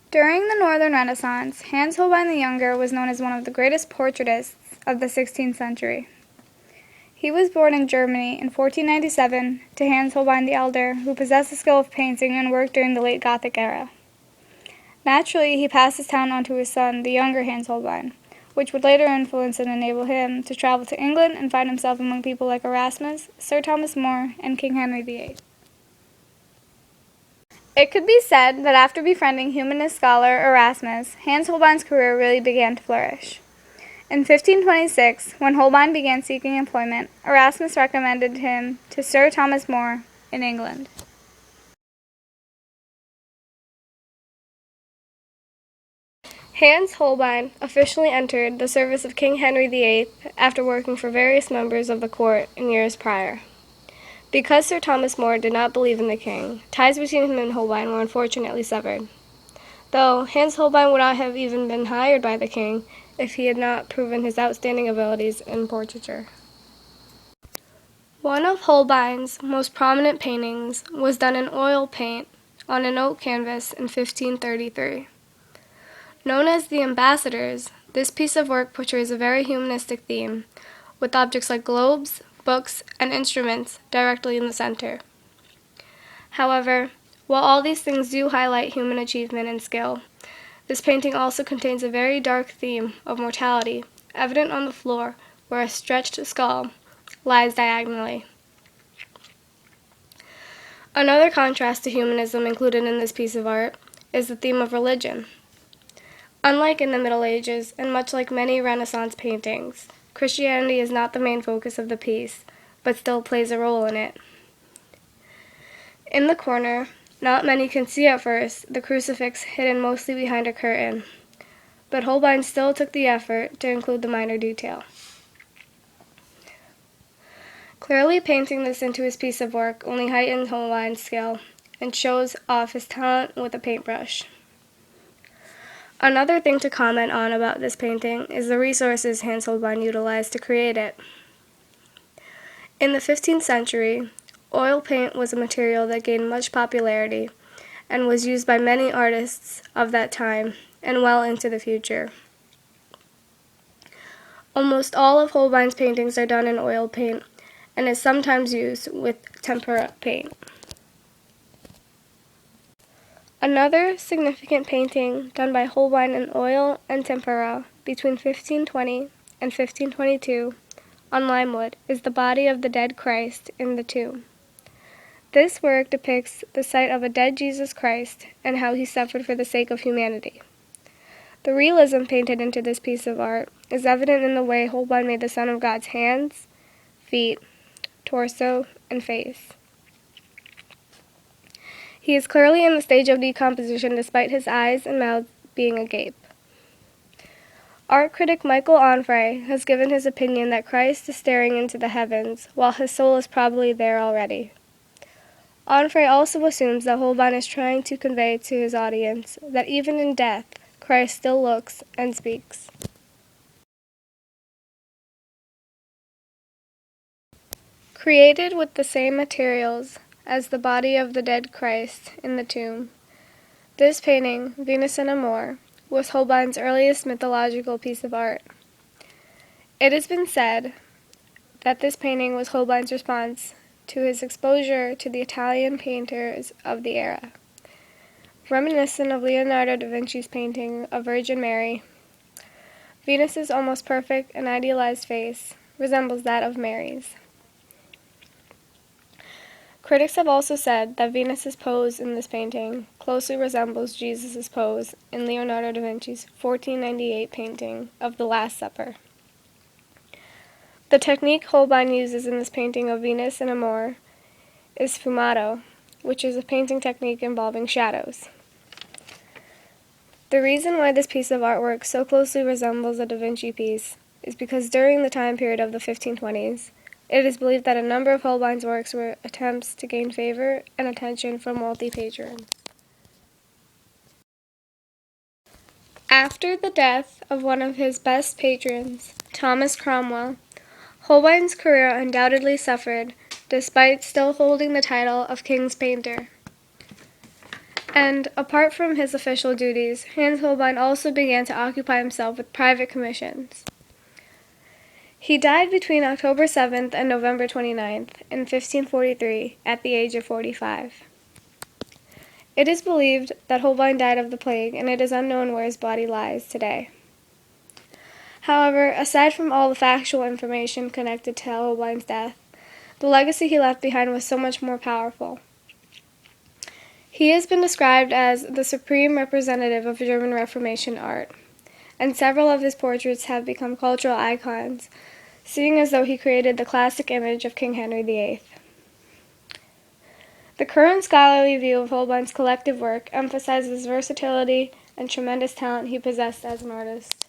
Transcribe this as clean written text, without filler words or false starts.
During the Northern Renaissance, Hans Holbein the Younger was known as one of the greatest portraitists of the 16th century. He was born in Germany in 1497 to Hans Holbein the Elder, who possessed the skill of painting and worked during the late Gothic era. Naturally, he passed his talent on to his son, the younger Hans Holbein, which would later influence and enable him to travel to England and find himself among people like Erasmus, Sir Thomas More, and King Henry VIII. It could be said that after befriending humanist scholar Erasmus, Hans Holbein's career really began to flourish. In 1526, when Holbein began seeking employment, Erasmus recommended him to Sir Thomas More in England. Hans Holbein officially entered the service of King Henry VIII after working for various members of the court in years prior. Because Sir Thomas More did not believe in the king, ties between him and Holbein were unfortunately severed, though Hans Holbein would not have even been hired by the king if he had not proven his outstanding abilities in portraiture. One of Holbein's most prominent paintings was done in oil paint on an oak canvas in 1533. Known as The Ambassadors, this piece of work portrays a very humanistic theme, with objects like globes, books, and instruments directly in the center. However, while all these things do highlight human achievement and skill, this painting also contains a very dark theme of mortality, evident on the floor where a stretched skull lies diagonally. Another contrast to humanism included in this piece of art is the theme of religion. Unlike in the Middle Ages, and much like many Renaissance paintings, Christianity is not the main focus of the piece, but still plays a role in it. In the corner, not many can see at first the crucifix hidden mostly behind a curtain, but Holbein still took the effort to include the minor detail. Clearly painting this into his piece of work only heightens Holbein's skill and shows off his talent with a paintbrush. Another thing to comment on about this painting is the resources Hans Holbein utilized to create it. In the 15th century, oil paint was a material that gained much popularity and was used by many artists of that time and well into the future. Almost all of Holbein's paintings are done in oil paint and is sometimes used with tempera paint. Another significant painting done by Holbein in oil and tempera between 1520 and 1522 on lime wood is the body of the dead Christ in the tomb. This work depicts the sight of a dead Jesus Christ and how he suffered for the sake of humanity. The realism painted into this piece of art is evident in the way Holbein made the Son of God's hands, feet, torso, and face. He is clearly in the stage of decomposition despite his eyes and mouth being agape. Art critic Michael Onfray has given his opinion that Christ is staring into the heavens, while his soul is probably there already. Onfray also assumes that Holbein is trying to convey to his audience that even in death, Christ still looks and speaks. Created with the same materials as the body of the dead Christ in the tomb, this painting, Venus and Amor, was Holbein's earliest mythological piece of art. It has been said that this painting was Holbein's response to his exposure to the Italian painters of the era. Reminiscent of Leonardo da Vinci's painting of Virgin Mary, Venus's almost perfect and idealized face resembles that of Mary's. Critics have also said that Venus's pose in this painting closely resembles Jesus' pose in Leonardo da Vinci's 1498 painting of the Last Supper. The technique Holbein uses in this painting of Venus and Amor is sfumato, which is a painting technique involving shadows. The reason why this piece of artwork so closely resembles a Da Vinci piece is because during the time period of the 1520s, it is believed that a number of Holbein's works were attempts to gain favor and attention from wealthy patrons. After the death of one of his best patrons, Thomas Cromwell, Holbein's career undoubtedly suffered, despite still holding the title of King's Painter. And, apart from his official duties, Hans Holbein also began to occupy himself with private commissions. He died between October 7th and November 29th in 1543 at the age of 45. It is believed that Holbein died of the plague, and it is unknown where his body lies today. However, aside from all the factual information connected to Holbein's death, the legacy he left behind was so much more powerful. He has been described as the supreme representative of German Reformation art, and several of his portraits have become cultural icons, seeing as though he created the classic image of King Henry VIII. The current scholarly view of Holbein's collective work emphasizes versatility and tremendous talent he possessed as an artist.